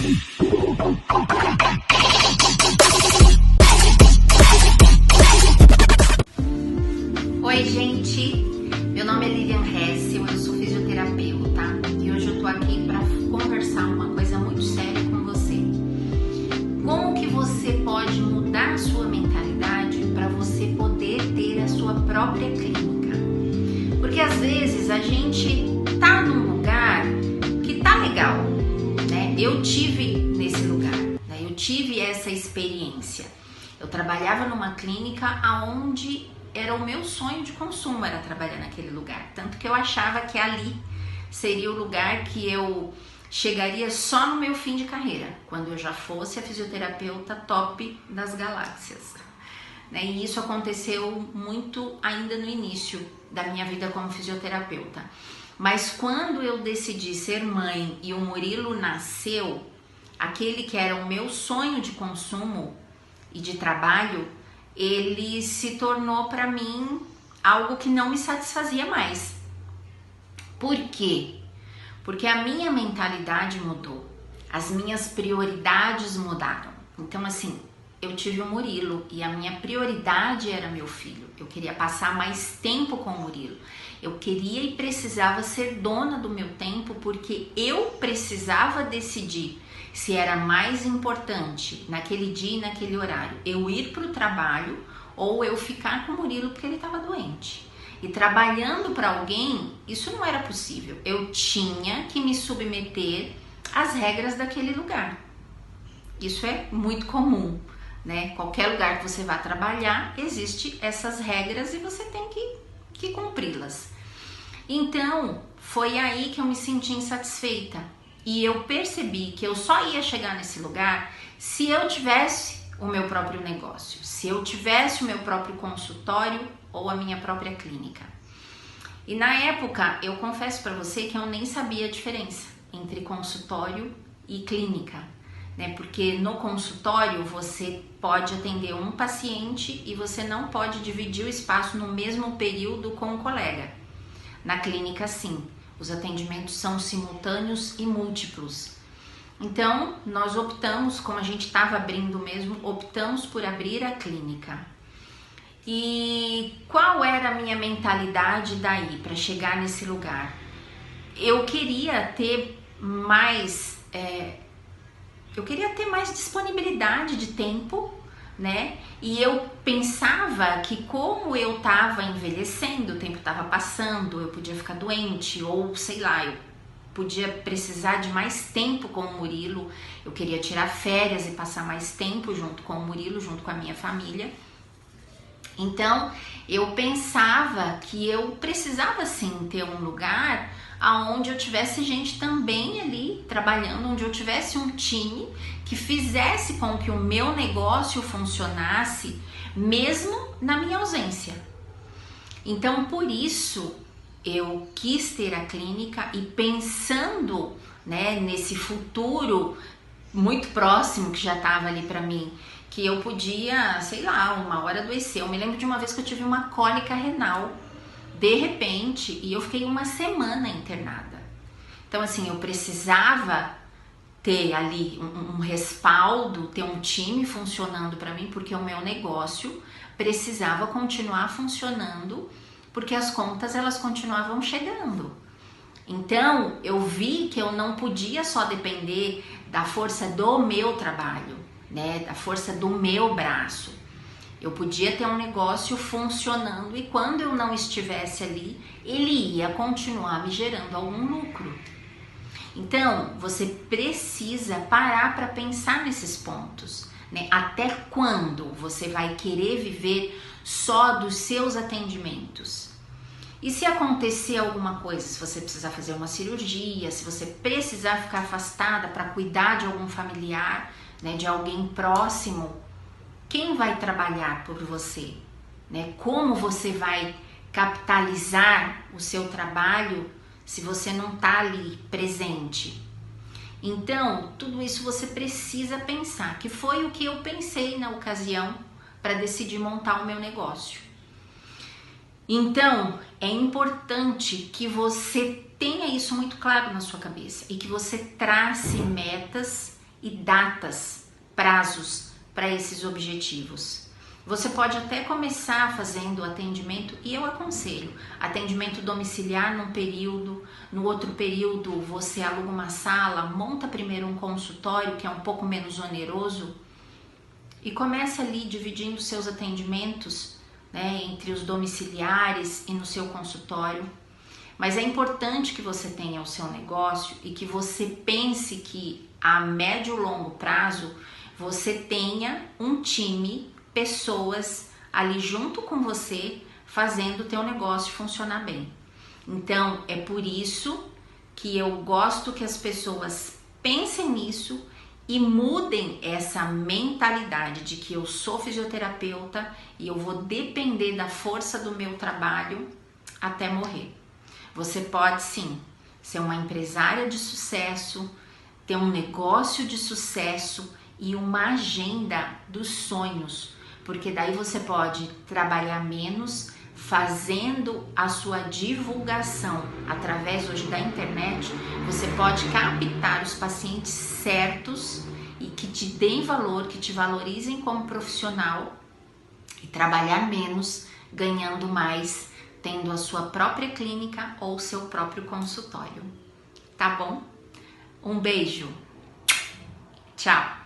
Oi gente, meu nome é Lilian Hessel, eu sou fisioterapeuta e hoje eu tô aqui para conversar uma coisa muito séria com você. Como que você pode mudar a sua mentalidade para você poder ter a sua própria clínica? Porque às vezes a gente tá num lugar que tá legal, né? Eu tive nesse lugar, né? Eu tive essa experiência. Eu trabalhava numa clínica aonde era o meu sonho de consumo, era trabalhar naquele lugar. Tanto que eu achava que ali seria o lugar que eu chegaria só no meu fim de carreira, quando eu já fosse a fisioterapeuta top das galáxias. E isso aconteceu muito ainda no início da minha vida como fisioterapeuta. Mas quando eu decidi ser mãe e o Murilo nasceu, aquele que era o meu sonho de consumo e de trabalho, ele se tornou para mim algo que não me satisfazia mais. Por quê? Porque a minha mentalidade mudou, as minhas prioridades mudaram. Então assim, eu tive o Murilo e a minha prioridade era meu filho. Eu queria passar mais tempo com o Murilo. Eu queria e precisava ser dona do meu tempo porque eu precisava decidir se era mais importante naquele dia e naquele horário eu ir para o trabalho ou eu ficar com o Murilo porque ele estava doente. E trabalhando para alguém, isso não era possível. Eu tinha que me submeter às regras daquele lugar. Isso é muito comum, né? Qualquer lugar que você vá trabalhar, existe essas regras e você tem que cumpri-las. Então, foi aí que eu me senti insatisfeita. E eu percebi que eu só ia chegar nesse lugar se eu tivesse o meu próprio negócio, se eu tivesse o meu próprio consultório ou a minha própria clínica. E na época, eu confesso para você que eu nem sabia a diferença entre consultório e clínica, né? Porque no consultório você pode atender um paciente e você não pode dividir o espaço no mesmo período com um colega. Na clínica, sim. Os atendimentos são simultâneos e múltiplos. Então, nós optamos, como a gente estava abrindo mesmo, optamos por abrir a clínica. E qual era a minha mentalidade daí para chegar nesse lugar? Eu queria ter mais, disponibilidade de tempo, né? E eu pensava que como eu estava envelhecendo, o tempo estava passando, eu podia ficar doente ou sei lá, eu podia precisar de mais tempo com o Murilo, eu queria tirar férias e passar mais tempo junto com o Murilo, junto com a minha família. Então eu pensava que eu precisava sim ter um lugar onde eu tivesse gente também ali trabalhando, onde eu tivesse um time que fizesse com que o meu negócio funcionasse mesmo na minha ausência. Então por isso eu quis ter a clínica e pensando, né, nesse futuro muito próximo que já estava ali para mim, que eu podia, sei lá, uma hora adoecer. Eu me lembro de uma vez que eu tive uma cólica renal, de repente, e eu fiquei uma semana internada. Então assim, eu precisava ter ali um respaldo, ter um time funcionando para mim, porque o meu negócio precisava continuar funcionando, porque as contas elas continuavam chegando. Então eu vi que eu não podia só depender da força do meu trabalho, né, da força do meu braço. Eu podia ter um negócio funcionando e quando eu não estivesse ali, ele ia continuar me gerando algum lucro. Então, você precisa parar para pensar nesses pontos, né? Até quando você vai querer viver só dos seus atendimentos? E se acontecer alguma coisa, se você precisar fazer uma cirurgia, se você precisar ficar afastada para cuidar de algum familiar, né, de alguém próximo, quem vai trabalhar por você? Né? Como você vai capitalizar o seu trabalho se você não está ali presente? Então, tudo isso você precisa pensar, que foi o que eu pensei na ocasião para decidir montar o meu negócio. Então, é importante que você tenha isso muito claro na sua cabeça e que você trace metas e datas, prazos para esses objetivos. Você pode até começar fazendo atendimento, e eu aconselho, atendimento domiciliar num período, no outro período você aluga uma sala, monta primeiro um consultório que é um pouco menos oneroso e comece ali dividindo seus atendimentos, né, entre os domiciliares e no seu consultório. Mas é importante que você tenha o seu negócio e que você pense que a médio e longo prazo você tenha um time, pessoas ali junto com você fazendo o teu negócio funcionar bem. Então é por isso que eu gosto que as pessoas pensem nisso e mudem essa mentalidade de que eu sou fisioterapeuta e eu vou depender da força do meu trabalho até morrer. Você pode sim ser uma empresária de sucesso, ter um negócio de sucesso e uma agenda dos sonhos, porque daí você pode trabalhar menos fazendo a sua divulgação através hoje da internet. Você pode captar os pacientes certos e que te deem valor, que te valorizem como profissional e trabalhar menos, ganhando mais, tendo a sua própria clínica ou seu próprio consultório. Tá bom? Um beijo. Tchau.